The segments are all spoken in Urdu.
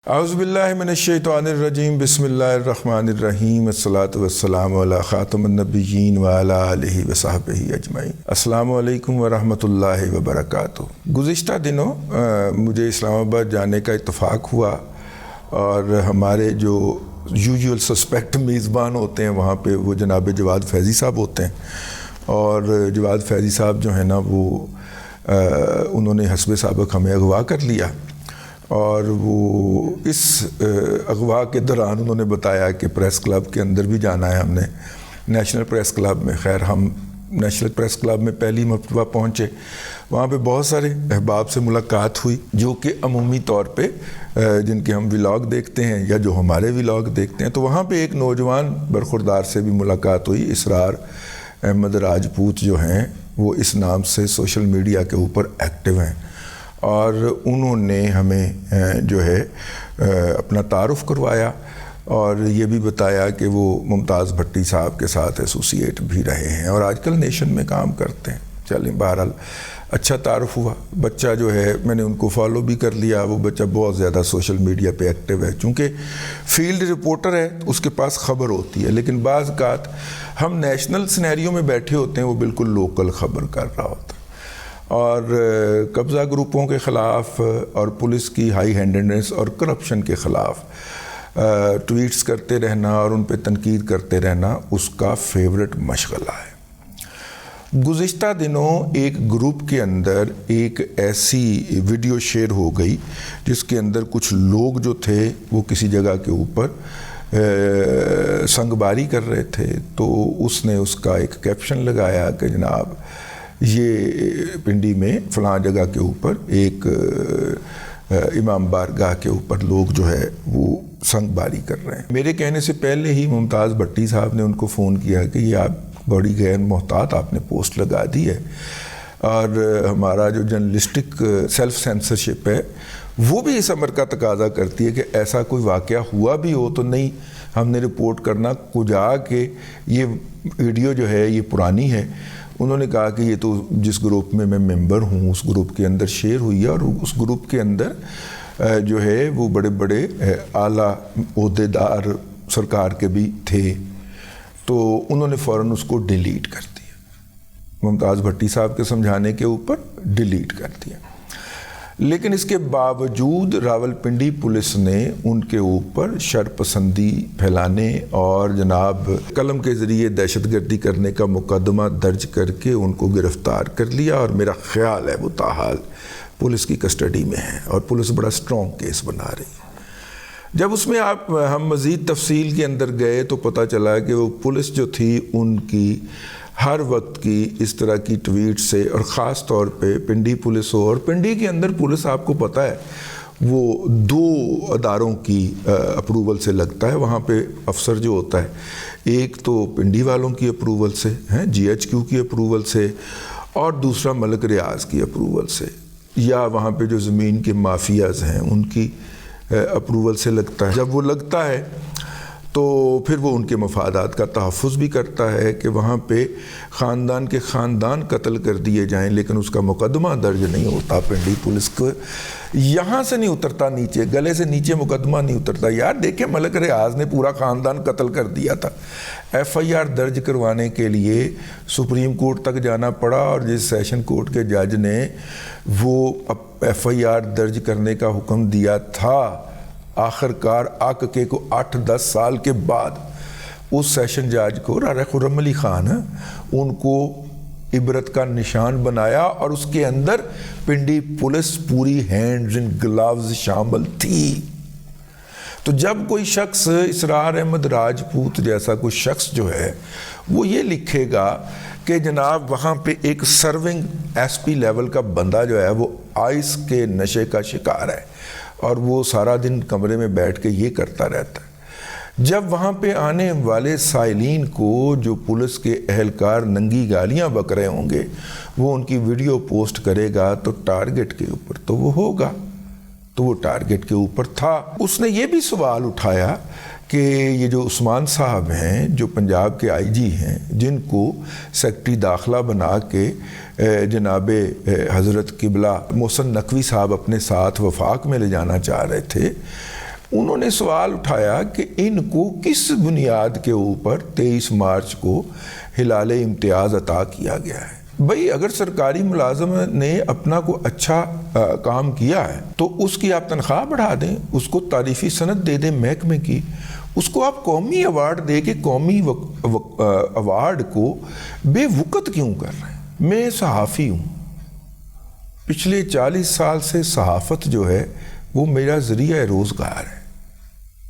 اعوذ باللہ من الشیطان الرجیم بسم اللہ الرحمن الرحیم الصلاۃ والسلام علی خاتم النبیین وعلی آلہ وصحبہ اجمعین۔ السلام علیکم ورحمۃ اللہ وبرکاتہ۔ گزشتہ دنوں مجھے اسلام آباد جانے کا اتفاق ہوا اور ہمارے جو یوزول سسپیکٹ میزبان ہوتے ہیں وہاں پہ وہ جناب جواد فیضی صاحب ہوتے ہیں، اور جواد فیضی صاحب جو ہیں نا وہ انہوں نے حسب سابق ہمیں اغوا کر لیا، اور وہ اس اغوا کے دوران انہوں نے بتایا کہ پریس کلب کے اندر بھی جانا ہے ہم نے، نیشنل پریس کلب میں۔ خیر ہم نیشنل پریس کلب میں پہلی مرتبہ پہنچے، وہاں پہ بہت سارے احباب سے ملاقات ہوئی جو کہ عمومی طور پہ جن کے ہم ولاگ دیکھتے ہیں یا جو ہمارے ولاگ دیکھتے ہیں، تو وہاں پہ ایک نوجوان برخوردار سے بھی ملاقات ہوئی، اسرار احمد راجپوت جو ہیں وہ اس نام سے سوشل میڈیا کے اوپر ایکٹیو ہیں، اور انہوں نے ہمیں جو ہے اپنا تعارف کروایا اور یہ بھی بتایا کہ وہ ممتاز بھٹی صاحب کے ساتھ ایسوسیٹ بھی رہے ہیں اور آج کل نیشن میں کام کرتے ہیں۔ چلیں بہرحال اچھا تعارف ہوا۔ بچہ جو ہے میں نے ان کو فالو بھی کر لیا، وہ بچہ بہت زیادہ سوشل میڈیا پہ ایکٹیو ہے، چونکہ فیلڈ رپورٹر ہے اس کے پاس خبر ہوتی ہے، لیکن بعض اوقات ہم نیشنل سینیریو میں بیٹھے ہوتے ہیں، وہ بالکل لوکل خبر کر رہا ہوتا ہے، اور قبضہ گروپوں کے خلاف اور پولیس کی ہائی ہینڈڈنس اور کرپشن کے خلاف ٹویٹس کرتے رہنا اور ان پہ تنقید کرتے رہنا اس کا فیورٹ مشغلہ ہے۔ گزشتہ دنوں ایک گروپ کے اندر ایک ایسی ویڈیو شیئر ہو گئی جس کے اندر کچھ لوگ جو تھے وہ کسی جگہ کے اوپر سنگ باری کر رہے تھے، تو اس نے اس کا ایک کیپشن لگایا کہ جناب یہ پنڈی میں فلاں جگہ کے اوپر ایک امام بارگاہ کے اوپر لوگ جو ہے وہ سنگ باری کر رہے ہیں۔ میرے کہنے سے پہلے ہی ممتاز بھٹی صاحب نے ان کو فون کیا کہ یہ آپ بڑی غیر محتاط آپ نے پوسٹ لگا دی ہے، اور ہمارا جو جرنلسٹک سیلف سینسرشپ ہے وہ بھی اس امر کا تقاضا کرتی ہے کہ ایسا کوئی واقعہ ہوا بھی ہو تو نہیں ہم نے رپورٹ کرنا، کجا کہ یہ ویڈیو جو ہے یہ پرانی ہے۔ انہوں نے کہا کہ یہ تو جس گروپ میں ممبر ہوں اس گروپ کے اندر شیئر ہوئی ہے، اور اس گروپ کے اندر جو ہے وہ بڑے بڑے اعلیٰ عہدیدار سرکار کے بھی تھے، تو انہوں نے فوراً اس کو ڈیلیٹ کر دیا، ممتاز بھٹی صاحب کے سمجھانے کے اوپر ڈیلیٹ کر دیا۔ لیکن اس کے باوجود راولپنڈی پولیس نے ان کے اوپر شر پسندی پھیلانے اور جناب قلم کے ذریعے دہشت گردی کرنے کا مقدمہ درج کر کے ان کو گرفتار کر لیا، اور میرا خیال ہے وہ تاحال پولیس کی کسٹڈی میں ہے اور پولیس بڑا سٹرونگ کیس بنا رہی ہے۔ جب اس میں ہم مزید تفصیل کے اندر گئے تو پتہ چلا کہ وہ پولیس جو تھی ان کی ہر وقت کی اس طرح کی ٹویٹ سے، اور خاص طور پہ پنڈی پولیس ہو، اور پنڈی کے اندر پولیس آپ کو پتہ ہے وہ دو اداروں کی اپروول سے لگتا ہے، وہاں پہ افسر جو ہوتا ہے ایک تو پنڈی والوں کی اپروول سے ہیں، جی ایچ کیو کی اپروول سے، اور دوسرا ملک ریاض کی اپروول سے، یا وہاں پہ جو زمین کے مافیاز ہیں ان کی اپروول سے لگتا ہے۔ جب وہ لگتا ہے تو پھر وہ ان کے مفادات کا تحفظ بھی کرتا ہے کہ وہاں پہ خاندان کے خاندان قتل کر دیے جائیں، لیکن اس کا مقدمہ درج نہیں ہوتا۔ پنڈی پولیس کو یہاں سے نہیں اترتا، نیچے گلے سے نیچے مقدمہ نہیں اترتا۔ یار دیکھیں ملک ریاض نے پورا خاندان قتل کر دیا تھا، ایف آئی آر درج کروانے کے لیے سپریم کورٹ تک جانا پڑا، اور جس سیشن کورٹ کے جج نے وہ ایف آئی آر درج کرنے کا حکم دیا تھا، آخر کار کے کو 8-10 سال کے بعد اس سیشن جج کو راجہ خرم علی خان ان کو عبرت کا نشان بنایا، اور اس کے اندر پنڈی پولیس پوری ہینڈز ان گلاوز شامل تھی۔ تو جب کوئی شخص اسرار احمد راجپوت جیسا کوئی شخص جو ہے وہ یہ لکھے گا کہ جناب وہاں پہ ایک سرونگ ایس پی لیول کا بندہ جو ہے وہ آئس کے نشے کا شکار ہے، اور وہ سارا دن کمرے میں بیٹھ کے یہ کرتا رہتا ہے، جب وہاں پہ آنے والے سائلین کو جو پولیس کے اہلکار ننگی گالیاں بک رہے ہوں گے وہ ان کی ویڈیو پوسٹ کرے گا تو ٹارگٹ کے اوپر تو وہ ہوگا، تو وہ ٹارگٹ کے اوپر تھا۔ اس نے یہ بھی سوال اٹھایا کہ یہ جو عثمان صاحب ہیں جو پنجاب کے آئی جی ہیں، جن کو سیکرٹری داخلہ بنا کے جناب حضرت قبلہ محسن نقوی صاحب اپنے ساتھ وفاق میں لے جانا چاہ رہے تھے، انہوں نے سوال اٹھایا کہ ان کو کس بنیاد کے اوپر 23 مارچ کو ہلال امتیاز عطا کیا گیا ہے. بھئی اگر سرکاری ملازم نے اپنا کوئی اچھا کام کیا ہے تو اس کی آپ تنخواہ بڑھا دیں, اس کو تعریفی سند دے دیں محکمے کی, اس کو آپ قومی ایوارڈ دے کے قومی ایوارڈ کو بے وقت کیوں کر رہے ہیں؟ میں صحافی ہوں, پچھلے 40 سال سے صحافت جو ہے وہ میرا ذریعہ روزگار ہے,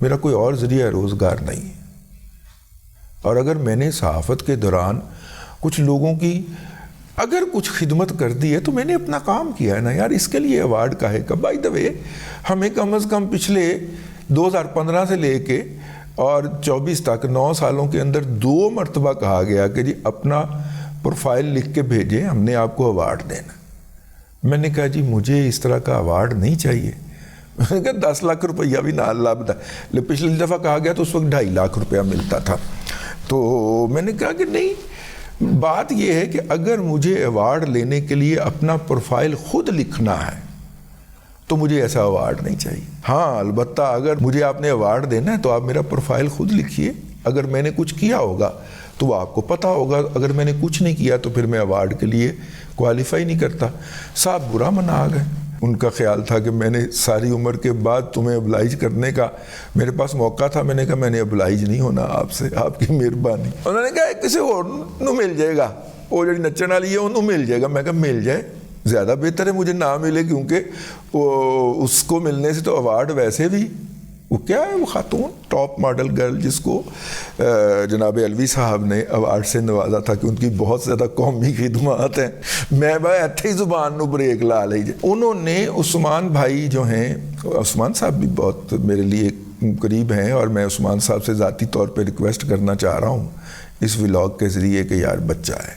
میرا کوئی اور ذریعہ روزگار نہیں ہے. اور اگر میں نے صحافت کے دوران کچھ لوگوں کی اگر کچھ خدمت کر دی ہے تو میں نے اپنا کام کیا ہے نا یار, اس کے لیے ایوارڈ کا ہے. بائی دا وے ہمیں کم از کم پچھلے 2015 سے لے کے اور 24 تک 9 سالوں کے اندر 2 مرتبہ کہا گیا کہ جی اپنا پروفائل لکھ کے بھیجیں, ہم نے آپ کو ایوارڈ دینا. میں نے کہا جی مجھے اس طرح کا ایوارڈ نہیں چاہیے. میں نے کہا 10 لاکھ روپیہ بھی نہ اللہ بتا, پچھلی دفعہ کہا گیا تو اس وقت 2.5 لاکھ روپیہ ملتا تھا. تو میں نے کہا کہ نہیں, بات یہ ہے کہ اگر مجھے ایوارڈ لینے کے لیے اپنا پروفائل خود لکھنا ہے تو مجھے ایسا ایوارڈ نہیں چاہیے. ہاں البتہ اگر مجھے آپ نے ایوارڈ دینا ہے تو آپ میرا پروفائل خود لکھیے, اگر میں نے کچھ کیا ہوگا تو وہ آپ کو پتہ ہوگا, اگر میں نے کچھ نہیں کیا تو پھر میں ایوارڈ کے لیے کوالیفائی نہیں کرتا. صاحب برا منا آ گئے. ان کا خیال تھا کہ میں نے ساری عمر کے بعد تمہیں ابلائج کرنے کا میرے پاس موقع تھا. میں نے کہا میں نے ابلائج نہیں ہونا آپ سے, آپ کی مہربانی. انہوں نے کہا کسی اور نو مل جائے گا, وہ جو نچن والی ہے انہوں مل جائے گا. میں کہا مل جائے, زیادہ بہتر ہے مجھے نہ ملے, کیونکہ اس کو ملنے سے تو ایوارڈ ویسے بھی وہ کیا ہے, وہ خاتون ٹاپ ماڈل گرل جس کو جناب علوی صاحب نے ایوارڈ سے نوازا تھا کہ ان کی بہت زیادہ قومی خدمات ہیں. میں بھائی اتھے ہی زبان نو بریک لا لیجیے. انہوں نے عثمان بھائی جو ہیں, عثمان صاحب بھی بہت میرے لیے قریب ہیں, اور میں عثمان صاحب سے ذاتی طور پہ ریکویسٹ کرنا چاہ رہا ہوں اس ولاگ کے ذریعے کہ یار بچہ ہے,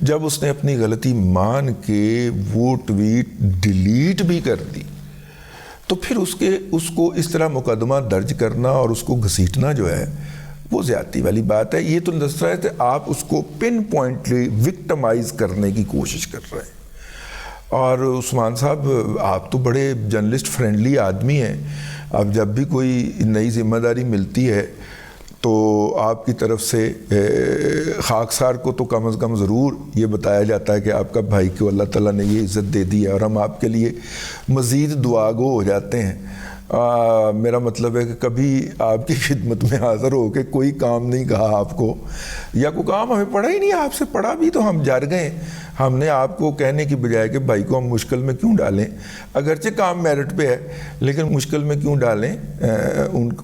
جب اس نے اپنی غلطی مان کے وہ ٹویٹ ڈیلیٹ بھی کر دی تو پھر اس کو اس طرح مقدمہ درج کرنا اور اس کو گھسیٹنا جو ہے وہ زیادتی والی بات ہے. یہ تو نظر ہے کہ آپ اس کو پن پوائنٹلی وکٹمائز کرنے کی کوشش کر رہے ہیں. اور عثمان صاحب آپ تو بڑے جرنلسٹ فرینڈلی آدمی ہیں, اب جب بھی کوئی نئی ذمہ داری ملتی ہے تو آپ کی طرف سے خاکسار کو تو کم از کم ضرور یہ بتایا جاتا ہے کہ آپ کا بھائی کو اللہ تعالیٰ نے یہ عزت دے دی ہے اور ہم آپ کے لیے مزید دعا گو ہو جاتے ہیں. میرا مطلب ہے کہ کبھی آپ کی خدمت میں حاضر ہو کے کوئی کام نہیں کہا آپ کو, یا کوئی کام ہمیں پڑا ہی نہیں, آپ سے پڑا بھی تو ہم جر گئے. ہم نے آپ کو کہنے کی بجائے کہ بھائی کو ہم مشکل میں کیوں ڈالیں, اگرچہ کام میرٹ پہ ہے لیکن مشکل میں کیوں ڈالیں,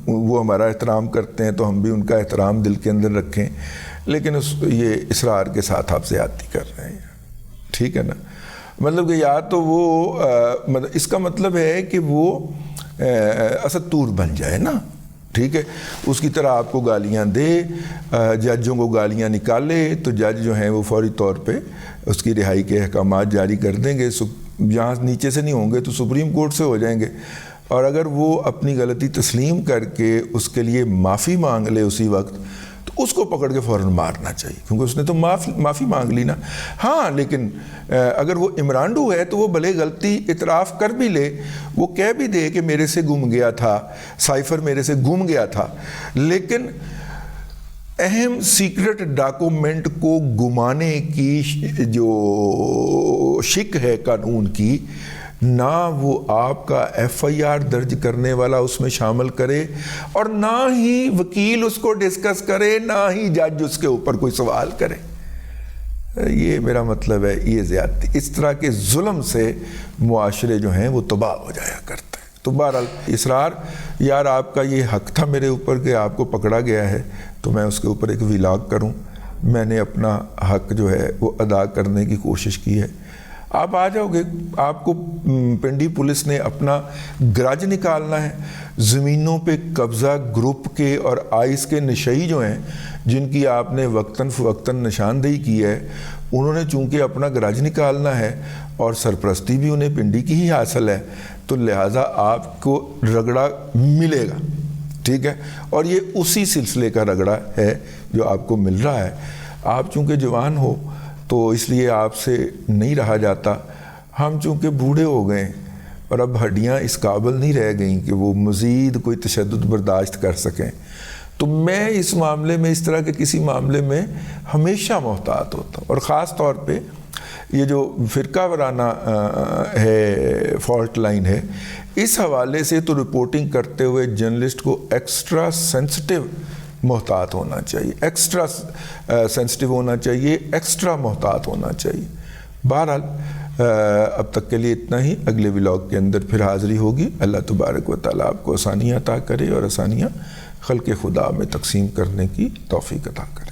وہ ہمارا احترام کرتے ہیں تو ہم بھی ان کا احترام دل کے اندر رکھیں. لیکن یہ اصرار کے ساتھ آپ زیادتی کر رہے ہیں, ٹھیک ہے نا. مطلب کہ یا تو وہ اس کا مطلب ہے کہ وہ اسد طور بن جائے نا, ٹھیک ہے, اس کی طرح آپ کو گالیاں دے, ججوں کو گالیاں نکالے تو جج جو ہیں وہ فوری طور پہ اس کی رہائی کے احکامات جاری کر دیں گے. جہاں نیچے سے نہیں ہوں گے تو سپریم کورٹ سے ہو جائیں گے. اور اگر وہ اپنی غلطی تسلیم کر کے اس کے لیے معافی مانگ لے اسی وقت تو اس کو پکڑ کے فوراً مارنا چاہیے, کیونکہ اس نے تو معافی مانگ لی نا. ہاں لیکن اگر وہ عمرانڈو ہے تو وہ بھلے غلطی اعتراف کر بھی لے, وہ کہہ بھی دے کہ میرے سے گم گیا تھا, سائفر میرے سے گم گیا تھا, لیکن اہم سیکرٹ ڈاکومنٹ کو گمانے کی جو شک ہے قانون کی, نہ وہ آپ کا ایف آئی آر درج کرنے والا اس میں شامل کرے اور نہ ہی وکیل اس کو ڈسکس کرے, نہ ہی جج اس کے اوپر کوئی سوال کرے. یہ میرا مطلب ہے یہ زیادتی. اس طرح کے ظلم سے معاشرے جو ہیں وہ تباہ ہو جایا کرتے ہیں. تو بہرحال اصرار, یار آپ کا یہ حق تھا میرے اوپر کہ آپ کو پکڑا گیا ہے تو میں اس کے اوپر ایک ولاگ کروں. میں نے اپنا حق جو ہے وہ ادا کرنے کی کوشش کی ہے. آپ آ جاؤ گے, آپ کو پنڈی پولیس نے اپنا گرج نکالنا ہے. زمینوں پہ قبضہ گروپ کے اور آئس کے نشئی جو ہیں جن کی آپ نے وقتاً فوقتاً نشاندہی کی ہے, انہوں نے چونکہ اپنا گرج نکالنا ہے اور سرپرستی بھی انہیں پنڈی کی ہی حاصل ہے, تو لہٰذا آپ کو رگڑا ملے گا, ٹھیک ہے. اور یہ اسی سلسلے کا رگڑا ہے جو آپ کو مل رہا ہے. آپ چونکہ جوان ہو تو اس لیے آپ سے نہیں رہا جاتا, ہم چونکہ بوڑھے ہو گئے اور اب ہڈیاں اس قابل نہیں رہ گئیں کہ وہ مزید کوئی تشدد برداشت کر سکیں. تو میں اس معاملے میں، اس طرح کے کسی معاملے میں ہمیشہ محتاط ہوتا ہوں. اور خاص طور پہ یہ جو فرقہ وارانہ ہے، فالٹ لائن ہے، اس حوالے سے تو رپورٹنگ کرتے ہوئے جرنلسٹ کو ایکسٹرا سینسٹیو محتاط ہونا چاہیے، ایکسٹرا سینسٹیو ہونا چاہیے، ایکسٹرا محتاط ہونا چاہیے. بہرحال اب تک کے لیے اتنا ہی. اگلے ولاگ کے اندر پھر حاضری ہوگی. اللہ تبارک و تعالیٰ آپ کو آسانیاں عطا کرے اور آسانیاں خلق خدا میں تقسیم کرنے کی توفیق عطا کرے.